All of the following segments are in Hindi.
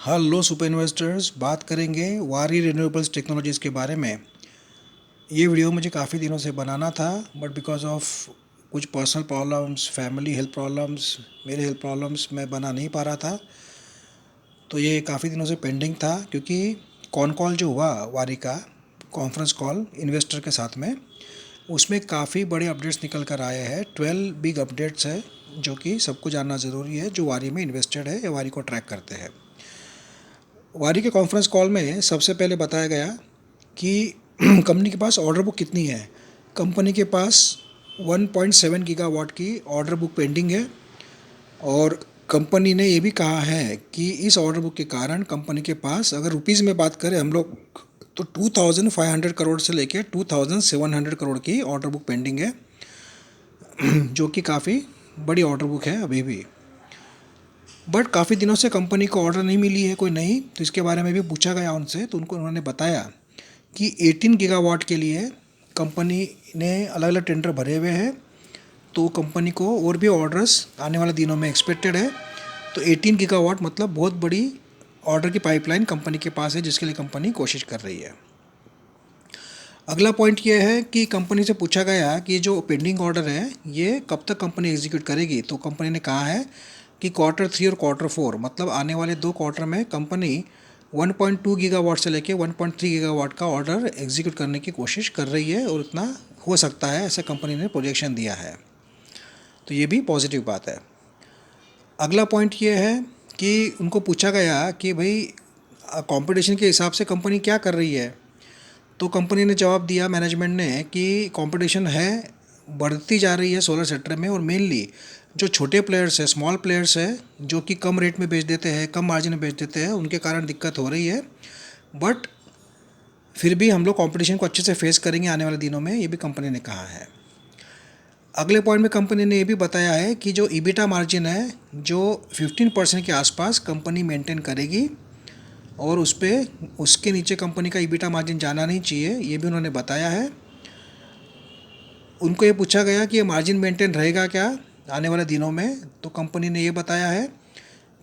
हेलो सुपर इन्वेस्टर्स, बात करेंगे वारी रिन्यूएबल्स टेक्नोलॉजीज़ के बारे में। ये वीडियो मुझे काफ़ी दिनों से बनाना था, बट बिकॉज ऑफ कुछ personal problems, family health problems, मेरे हेल्थ प्रॉब्लम्स, मैं बना नहीं पा रहा था। तो ये काफ़ी दिनों से पेंडिंग था, क्योंकि कॉन कॉल जो हुआ वारी का, कॉन्फ्रेंस कॉल इन्वेस्टर के साथ में, उसमें काफ़ी बड़े अपडेट्स निकल कर आए हैं। 12 बिग अपडेट्स है जो कि सबको जानना ज़रूरी है, जो वारी में इन्वेस्टेड है या वारी को ट्रैक करते हैं। वारी के कॉन्फ्रेंस कॉल में सबसे पहले बताया गया कि कंपनी के पास ऑर्डर बुक कितनी है। कंपनी के पास 1.7 गीगावाट की ऑर्डर बुक पेंडिंग है, और कंपनी ने ये भी कहा है कि इस ऑर्डर बुक के कारण कंपनी के पास, अगर रुपीज़ में बात करें हम लोग, तो 2500 करोड़ से लेकर 2700 करोड़ की ऑर्डर बुक पेंडिंग है, जो कि काफ़ी बड़ी ऑर्डर बुक है अभी भी। बट काफ़ी दिनों से कंपनी को ऑर्डर नहीं मिली है कोई नहीं, तो इसके बारे में भी पूछा गया उनसे, तो उन्होंने बताया कि 18 गीगावाट के लिए कंपनी ने अलग अलग टेंडर भरे हुए हैं, तो कंपनी को और भी ऑर्डर्स आने वाले दिनों में एक्सपेक्टेड है। तो 18 गीगावाट मतलब बहुत बड़ी ऑर्डर की पाइपलाइन कंपनी के पास है, जिसके लिए कंपनी कोशिश कर रही है। अगला पॉइंट ये है कि कंपनी से पूछा गया कि जो पेंडिंग ऑर्डर है ये कब तक कंपनी एग्जीक्यूट करेगी, तो कंपनी ने कहा है कि Q3 और Q4 मतलब आने वाले 2 क्वार्टर में कंपनी 1.2 गीगावाट से लेके 1.3 गीगावाट का ऑर्डर एग्जीक्यूट करने की कोशिश कर रही है, और इतना हो सकता है ऐसा कंपनी ने प्रोजेक्शन दिया है। तो ये भी पॉजिटिव बात है। अगला पॉइंट ये है कि उनको पूछा गया कि भाई कंपटीशन के हिसाब से कंपनी क्या कर रही है, तो कंपनी ने जवाब दिया, मैनेजमेंट ने, कि कंपटीशन है, बढ़ती जा रही है सोलर सेक्टर में, और मेनली जो छोटे प्लेयर्स है, स्मॉल प्लेयर्स है, जो कि कम रेट में बेच देते हैं, कम मार्जिन में बेच देते हैं, उनके कारण दिक्कत हो रही है। बट फिर भी हम लोग कंपटीशन को अच्छे से फेस करेंगे आने वाले दिनों में, ये भी कंपनी ने कहा है। अगले पॉइंट में कंपनी ने ये भी बताया है कि जो ईबिटा मार्जिन है, जो 15% के आसपास कंपनी मेंटेन करेगी, और उस पर उसके नीचे कंपनी का ईबिटा मार्जिन जाना नहीं चाहिए, ये भी उन्होंने बताया है। उनको ये पूछा गया कि ये मार्जिन मेंटेन रहेगा क्या आने वाले दिनों में, तो कंपनी ने ये बताया है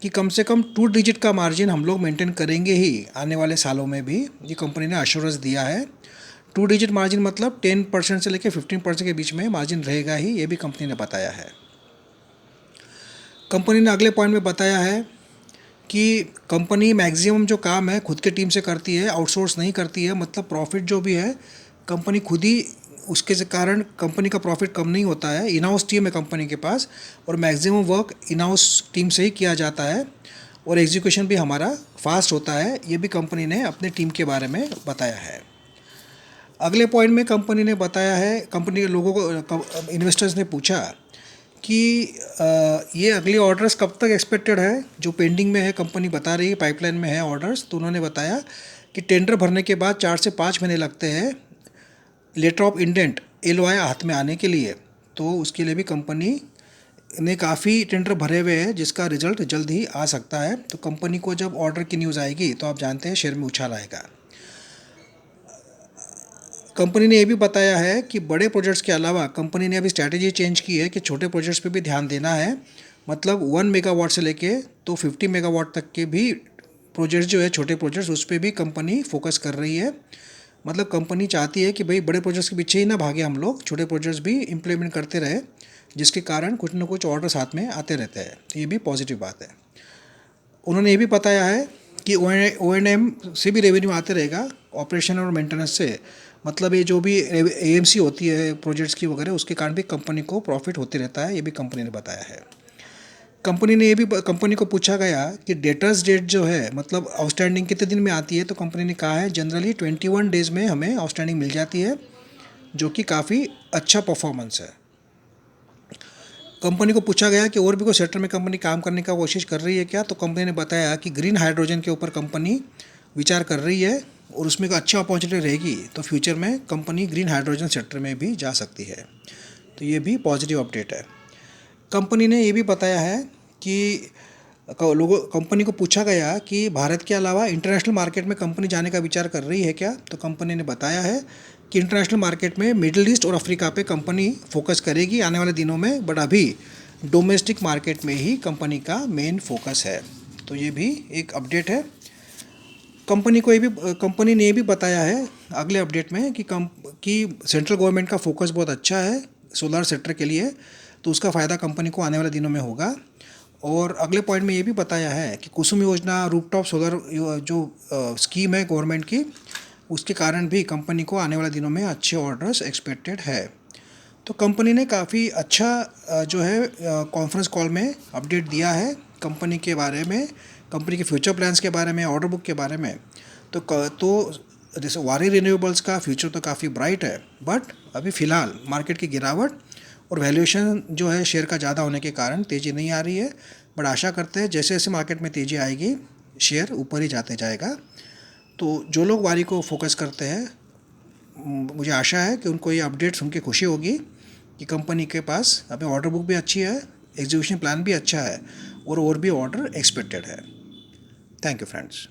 कि कम से कम 2 डिजिट का मार्जिन हम लोग मेंटेन करेंगे ही आने वाले सालों में भी, ये कंपनी ने अश्योरेंस दिया है। 2 डिजिट मार्जिन मतलब 10% से लेकर 15% के बीच में मार्जिन रहेगा ही, ये भी कंपनी ने बताया है। कंपनी ने अगले पॉइंट में बताया है कि कंपनी मैक्सिमम जो काम है खुद के टीम से करती है, आउटसोर्स नहीं करती है, मतलब प्रॉफिट जो भी है कंपनी खुद ही, उसके कारण कंपनी का प्रॉफिट कम नहीं होता है। इन हाउस टीम है कंपनी के पास, और maximum work in house team से ही किया जाता है, और एग्जीक्यूशन भी हमारा फास्ट होता है, ये भी कंपनी ने अपने टीम के बारे में बताया है। अगले पॉइंट में कंपनी ने बताया है, कंपनी के लोगों को, इन्वेस्टर्स ने पूछा कि ये अगले ऑर्डर्स कब तक एक्सपेक्टेड है, जो पेंडिंग में है, कंपनी बता रही है पाइपलाइन में है ऑर्डर्स, तो उन्होंने बताया कि टेंडर भरने के बाद 4 से 5 महीने लगते हैं लेटर ऑफ इंडेंट LOI हाथ में आने के लिए। तो उसके लिए भी कंपनी ने काफ़ी टेंडर भरे हुए हैं, जिसका रिजल्ट जल्द ही आ सकता है। तो कंपनी को जब ऑर्डर की न्यूज़ आएगी तो आप जानते हैं शेयर में उछाल आएगा। कंपनी ने ये भी बताया है कि बड़े प्रोजेक्ट्स के अलावा कंपनी ने अभी स्ट्रैटेजी चेंज की है कि छोटे प्रोजेक्ट्स पे भी ध्यान देना है, मतलब 1 मेगावाट से लेके तो 50 मेगावाट तक के भी प्रोजेक्ट्स जो है, छोटे प्रोजेक्ट्स, उस पर भी कंपनी फोकस कर रही है। मतलब कंपनी चाहती है कि भाई बड़े प्रोजेक्ट्स के पीछे ही ना भागे हम लोग, छोटे प्रोजेक्ट्स भी इम्प्लीमेंट करते रहे, जिसके कारण कुछ ना कुछ ऑर्डर साथ में आते रहते हैं। तो ये भी पॉजिटिव बात है। उन्होंने ये भी बताया है कि O&M से भी रेवेन्यू आते रहेगा, ऑपरेशन और मेंटेनेंस से, मतलब ये जो भी AMC होती है प्रोजेक्ट्स की वगैरह, उसके कारण भी कंपनी को प्रॉफिट होते रहता है, ये भी कंपनी ने बताया है। कंपनी ने ये भी, कंपनी को पूछा गया कि डेटर्स डेट जो है, मतलब आउटस्टैंडिंग कितने दिन में आती है, तो कंपनी ने कहा है जनरली 21 डेज़ में हमें आउटस्टैंडिंग मिल जाती है, जो कि काफ़ी अच्छा परफॉर्मेंस है। कंपनी को पूछा गया कि और भी कोई सेक्टर में कंपनी काम करने का कोशिश कर रही है क्या, तो कंपनी ने बताया कि ग्रीन हाइड्रोजन के ऊपर कंपनी विचार कर रही है, और उसमें एक अच्छी अपॉर्चुनिटी रहेगी, तो फ्यूचर में कंपनी ग्रीन हाइड्रोजन सेक्टर में भी जा सकती है। तो ये भी पॉजिटिव अपडेट है। कंपनी ने ये भी बताया है कि कंपनी को पूछा गया कि भारत के अलावा इंटरनेशनल मार्केट में कंपनी जाने का विचार कर रही है क्या, तो कंपनी ने बताया है कि इंटरनेशनल मार्केट में मिडिल ईस्ट और अफ्रीका पे कंपनी फोकस करेगी आने वाले दिनों में, बट अभी डोमेस्टिक मार्केट में ही कंपनी का मेन फोकस है। तो ये भी एक अपडेट है। कंपनी ने भी बताया है अगले अपडेट में कि सेंट्रल गवर्नमेंट का फोकस बहुत अच्छा है सोलर सेक्टर के लिए, तो उसका फ़ायदा कंपनी को आने वाले दिनों में होगा। और अगले पॉइंट में ये भी बताया है कि कुसुम योजना रूफटॉप सोलर जो स्कीम है गवर्नमेंट की, उसके कारण भी कंपनी को आने वाले दिनों में अच्छे ऑर्डर्स एक्सपेक्टेड है। तो कंपनी ने काफ़ी अच्छा जो है कॉन्फ्रेंस कॉल में अपडेट दिया है कंपनी के बारे में, कंपनी के फ्यूचर प्लान्स के बारे में, ऑर्डर बुक के बारे में। तो जैसे वारी रिन्यूएबल्स का फ्यूचर तो काफ़ी ब्राइट है, बट अभी फ़िलहाल मार्केट की गिरावट और वैल्यूएशन जो है शेयर का ज़्यादा होने के कारण तेज़ी नहीं आ रही है। बट आशा करते हैं जैसे जैसे मार्केट में तेज़ी आएगी शेयर ऊपर ही जाते जाएगा। तो जो लोग वारी को फोकस करते हैं, मुझे आशा है कि उनको ये अपडेट सुन के खुशी होगी कि कंपनी के पास अभी ऑर्डर बुक भी अच्छी है, एग्जीक्यूशन प्लान भी अच्छा है और भी ऑर्डर एक्सपेक्टेड है। Thank you friends.